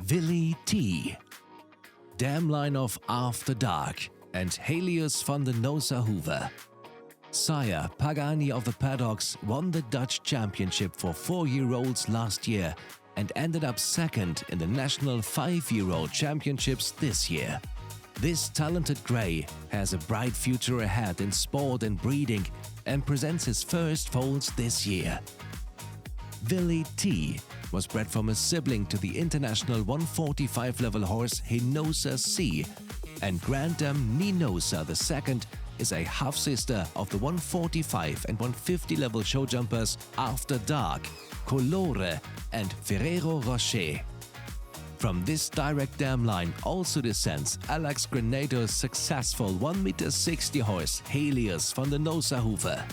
Willi T. Dam line of After Dark and Helios van de Nosa-Hoover. Sire Pagani of the Paddocks won the Dutch Championship for 4-year-olds last year and ended up second in the National 5-year-old Championships this year. This talented grey has a bright future ahead in sport and breeding and presents his first foals this year. Willi T was bred from a sibling to the international 145 level horse Hinosa C, and Grandam Ninosa II is a half-sister of the 145 and 150 level show jumpers After Dark, Colore and Ferrero Rocher. From this direct dam line also descends Alex Grenado's successful 1.60 m horse Helios van de Nosa-Hoover.